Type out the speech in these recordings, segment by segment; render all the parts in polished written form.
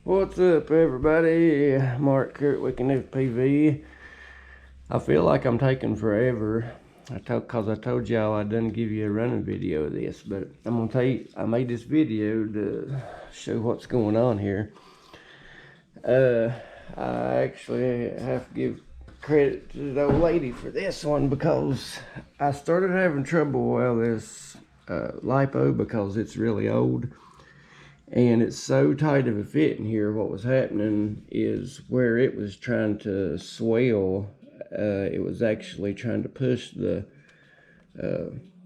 What's up, everybody? Mark Kurtwick and FPV. I feel like I'm taking forever. Cause I told y'all I didn't give you a running video of this, but I'm gonna tell you, I made this video to show what's going on here. I actually have to give credit to the old lady for this one because I started having trouble with this lipo because it's really old. And it's so tight of a fit in here. What was happening is where it was trying to swell, it was actually trying to push the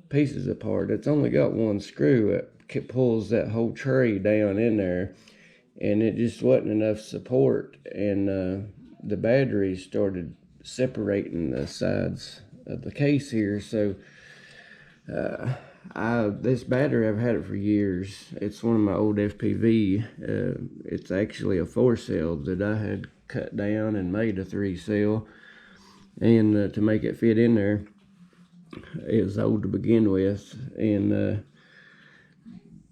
pieces apart. It's only got one screw. It pulls that whole tray down in there, and it just wasn't enough support. And the battery started separating the sides of the case here. So this battery, I've had it for years. It's one of my old FPV. It's actually a 4-cell that I had cut down and made a 3-cell. And to make it fit in there, it was old to begin with. And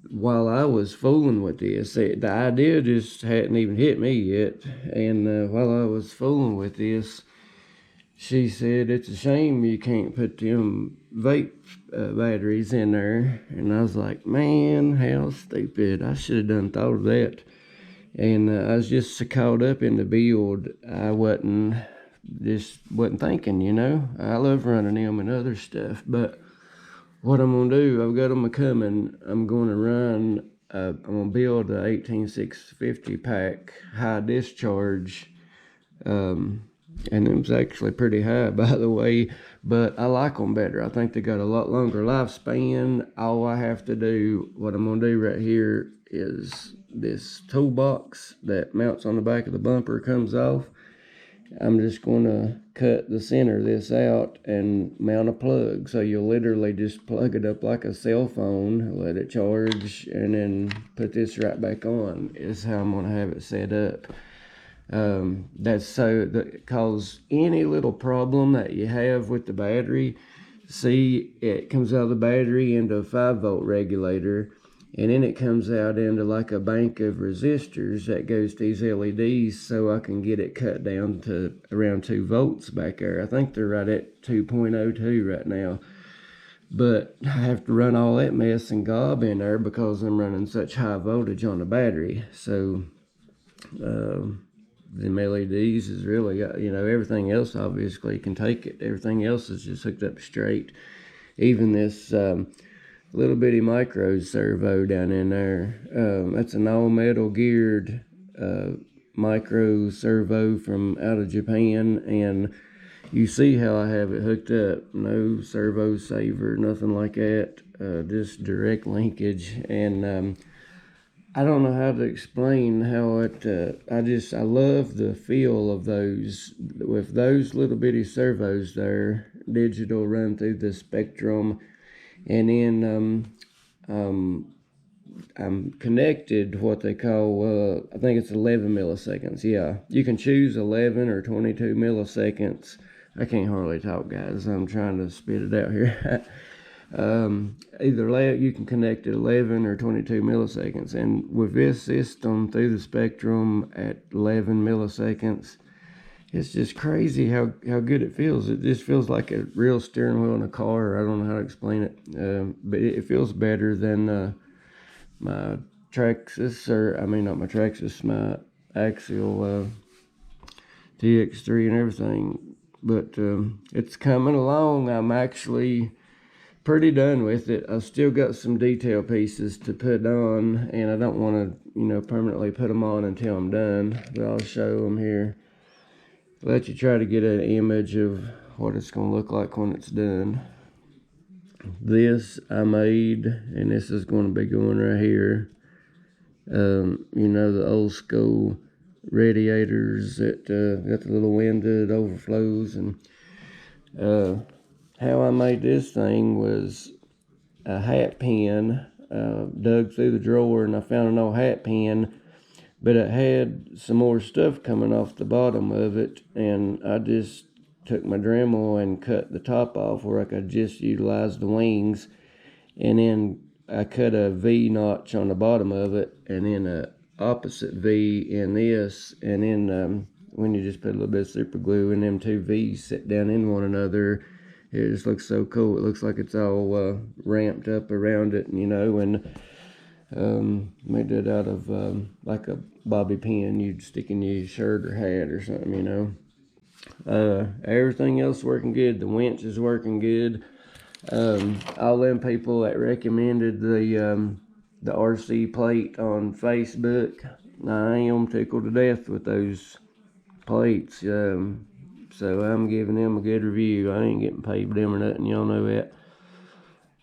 while I was fooling with this, the idea just hadn't even hit me yet. And while I was fooling with this, she said, it's a shame you can't put them vape batteries in there. And I was like, man, how stupid. I should have done thought of that. And I was just so caught up in the build, I wasn't thinking, you know. I love running them and other stuff. But what I'm going to do, I've got them coming. I'm going to run, I'm going to build a 18650 pack high discharge. And it was actually pretty high, by the way, but I like them better. I think they got a lot longer lifespan. All I have to do, what I'm going to do right here, is this toolbox that mounts on the back of the bumper comes off. I'm just going to cut the center of this out and mount a plug. So you'll literally just plug it up like a cell phone, let it charge, and then put this right back on. Is how I'm going to have it set up. That's so that cause any little problem that you have with the battery, see, it comes out of the battery into a 5-volt regulator, and then it comes out into like a bank of resistors that goes to these LEDs, so I can get it cut down to around 2 volts back there. I think they're right at 2.02 right now, but I have to run all that mess and gob in there because I'm running such high voltage on the battery. So them LEDs is really, you know, everything else obviously can take it. Everything else is just hooked up straight. Even this little bitty micro servo down in there, that's an all metal geared micro servo from out of Japan, and you see how I have it hooked up. No servo saver, nothing like that, just direct linkage. And I don't know how to explain how it, I love the feel of those, with those little bitty servos there, digital run through the spectrum, and then I'm connected what they call, I think it's 11 milliseconds, yeah. You can choose 11 or 22 milliseconds. I can't hardly talk, guys. I'm trying to spit it out here. Either you can connect at 11 or 22 milliseconds, and with this system through the spectrum at 11 milliseconds, it's just crazy how good it feels. It just feels like a real steering wheel in a car. I don't know how to explain it, but it feels better than my Traxxas, or I mean not my Traxxas, my Axial TX3 and everything. But it's coming along. I'm actually pretty done with it. I've still got some detail pieces to put on, and I don't want to, you know, permanently put them on until I'm done, but I'll show them here. Let you try to get an image of what it's going to look like when it's done. This I made, and this is going to be going right here. You know, the old school radiators that got the little window that overflows. And how I made this thing was a hat pin. Dug through the drawer and I found an old hat pin, but it had some more stuff coming off the bottom of it, and I just took my Dremel and cut the top off where I could just utilize the wings, and then I cut a V notch on the bottom of it, and then opposite V in this, and then when you just put a little bit of super glue and them two V's sit down in one another, it just looks so cool. It looks like it's all ramped up around it, and made it out of like a bobby pin you'd stick in your shirt or hat or something. Everything else working good. The winch is working good. All them people that recommended the RC plate on Facebook, I am tickled to death with those plates. So I'm giving them a good review. I ain't getting paid for them or nothing, y'all know that.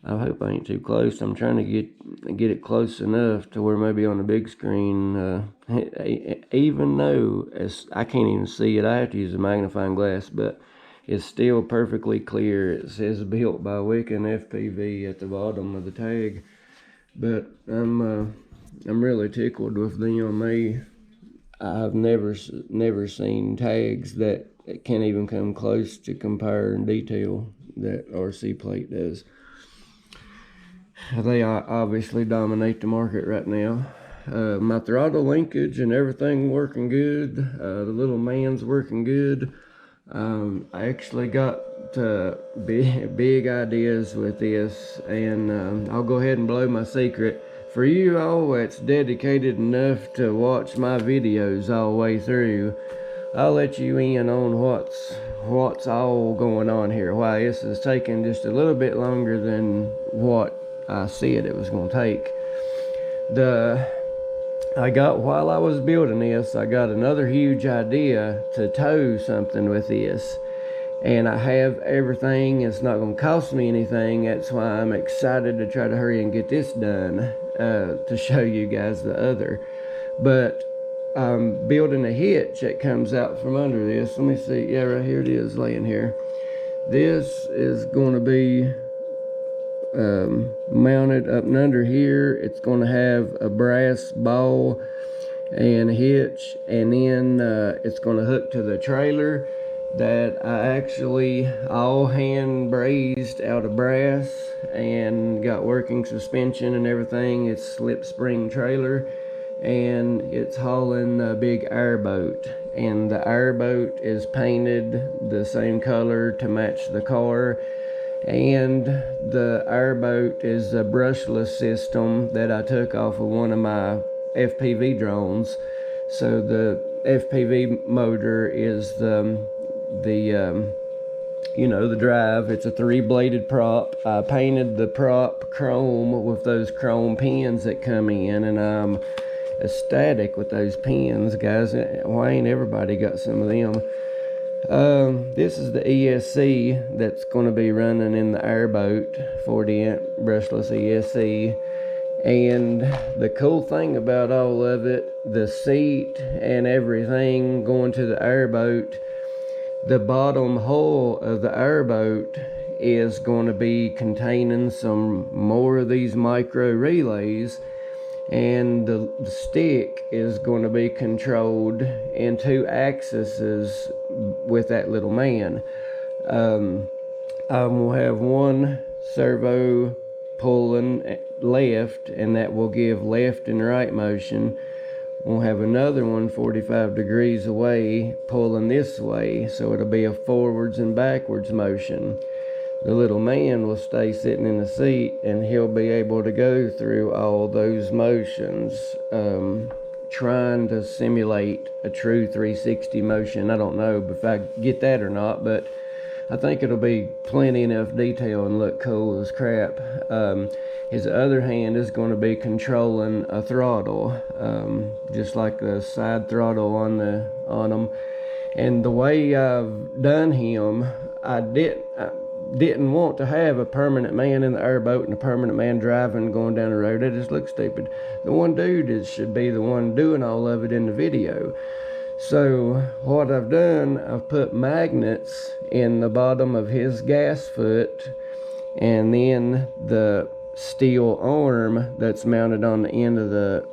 I hope I ain't too close. I'm trying to get it close enough to where maybe on the big screen, even though I can't even see it, I have to use a magnifying glass, but it's still perfectly clear. It says built by Wicken FPV at the bottom of the tag. But I'm really tickled with them. I've never seen tags that can't even come close to compare in detail that RC plate does. They obviously dominate the market right now. My throttle linkage and everything working good. The little man's working good. I actually got big ideas with this, and I'll go ahead and blow my secret. For you all that's dedicated enough to watch my videos all the way through, I'll let you in on what's all going on here. Why this is taking just a little bit longer than what I said it was going to take. While I was building this, I got another huge idea to tow something with this. And I have everything. It's not going to cost me anything. That's why I'm excited to try to hurry and get this done, to show you guys the other. But I'm building a hitch that comes out from under this. Let me see. Yeah, right here it is laying here. This is going to be mounted up and under here. It's going to have a brass ball and hitch, and then it's going to hook to the trailer that I actually all hand brazed out of brass and got working suspension and everything. It's slip spring trailer, and it's hauling a big airboat, and the airboat is painted the same color to match the car. And the airboat is a brushless system that I took off of one of my FPV drones. So the FPV motor is the drive. It's a 3-bladed prop. I painted the prop chrome with those chrome pins that come in, and I'm ecstatic with those pins, guys. Why ain't everybody got some of them? This is the ESC that's going to be running in the airboat, 40-amp brushless ESC. And the cool thing about all of it, the seat and everything going to the airboat, the bottom hull of the airboat is going to be containing some more of these micro relays, and the stick is going to be controlled in 2 axes with that little man. I'm going to have one servo pulling left, and that will give left and right motion. We'll have another one 45 degrees away pulling this way, so it'll be a forwards and backwards motion. The little man will stay sitting in the seat, and he'll be able to go through all those motions, trying to simulate a true 360 motion. I don't know if I get that or not, but I think it'll be plenty enough detail and look cool as crap. His other hand is going to be controlling a throttle, just like the side throttle on them. And the way I've done him, I didn't want to have a permanent man in the airboat and a permanent man driving going down the road. That just looks stupid. The one dude should be the one doing all of it in the video. So what I've done, I've put magnets in the bottom of his gas foot, and then the steel arm that's mounted on the end of the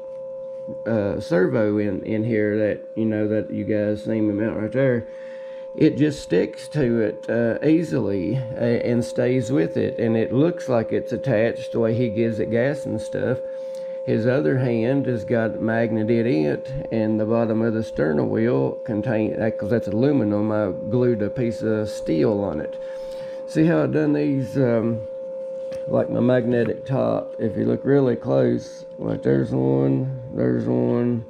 servo in here that you guys seen me mount right there. It just sticks to it easily and stays with it, and it looks like it's attached the way he gives it gas and stuff. His other hand has got a magnet in it, and the bottom of the sternal wheel contains, because that's aluminum, I glued a piece of steel on it. See how I done these, like my magnetic top? If you look really close, like there's one, right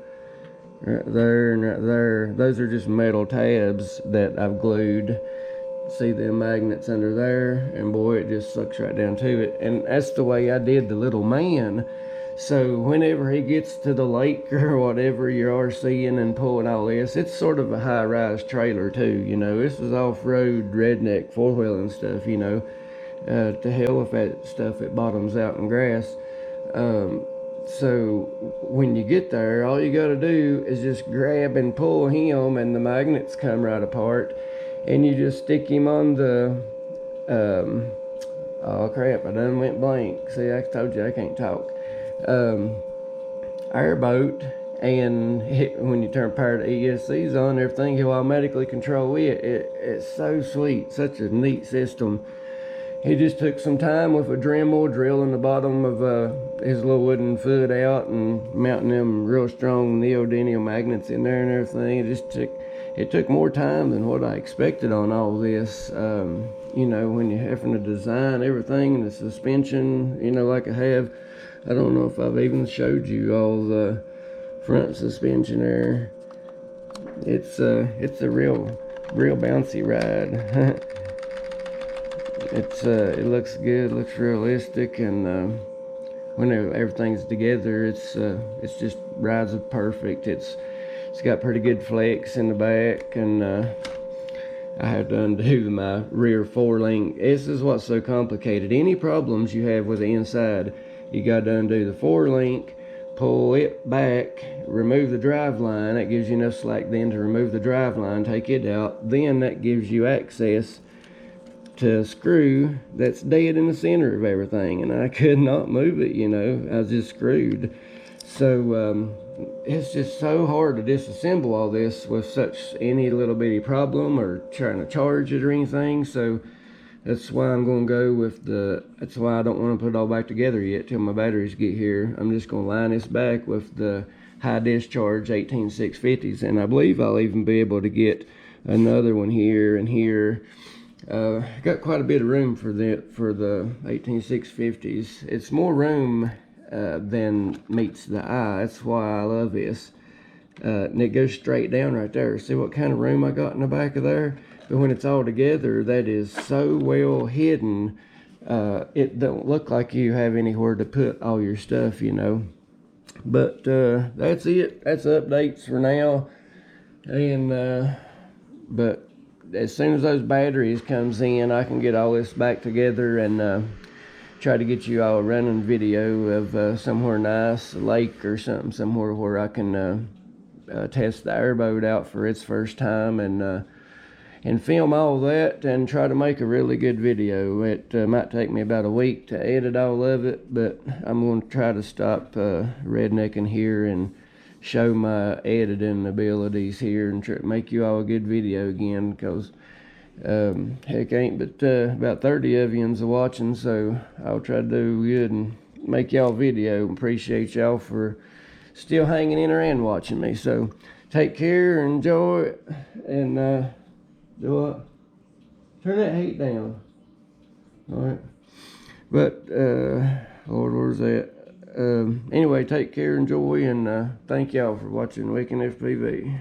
there, and right there. Those are just metal tabs that I've glued. See them magnets under there, and boy, it just sucks right down to it. And that's the way I did the little man. So whenever he gets to the lake or whatever you're RCing and pulling all this, it's sort of a high-rise trailer too, you know. This is off-road redneck four-wheeling stuff, you know. To hell with that stuff, it bottoms out in grass. So when you get there, all you got to do is just grab and pull him, and the magnets come right apart, and you just stick him on the oh crap, I done went blank. See, I told you I can't talk. Airboat, and when you turn power to ESCs on, everything he'll automatically control it. It's so sweet, such a neat system. He just took some time with a Dremel, drilling the bottom of his little wooden foot out and mounting them real strong neodymium magnets in there and everything. It took more time than what I expected on all this. You know, when you're having to design everything and the suspension, you know, like I have. I don't know if I've even showed you all the front suspension there. It's a real bouncy ride. It looks good, looks realistic, and when everything's together, it's just rides perfect. It's got pretty good flex in the back, and I had to undo my rear four-link. This is what's so complicated. Any problems you have with the inside, you got to undo the four-link, pull it back, remove the drive line. That gives you enough slack then to remove the drive line, take it out. Then that gives you access to a screw that's dead in the center of everything, and I could not move it, you know. I was just screwed. So it's just so hard to disassemble all this with such any little bitty problem or trying to charge it or anything. So that's why I'm going to go with that's why I don't want to put it all back together yet till my batteries get here. I'm just going to line this back with the high discharge 18650s, and I believe I'll even be able to get another one here and here. Got quite a bit of room for the 18650s. It's more room than meets the eye. That's why I love this. And it goes straight down right there. See what kind of room I got in the back of there? But when it's all together, that is so well hidden, it don't look like you have anywhere to put all your stuff, you know. But that's it. That's updates for now. And but as soon as those batteries comes in, I can get all this back together and try to get you all a running video of somewhere nice, a lake or something, somewhere where I can test the airboat out for its first time and film all that and try to make a really good video. It might take me about a week to edit all of it, but I'm going to try to stop rednecking here and show my editing abilities here and make you all a good video again, because heck, ain't but about 30 of yous watching, so I'll try to do good and make y'all video. Appreciate y'all for still hanging in there and watching me. So take care, enjoy it, and do what? Turn that heat down. All right. But Lord, where's that? Anyway, take care, enjoy, and thank y'all for watching Weekend FPV.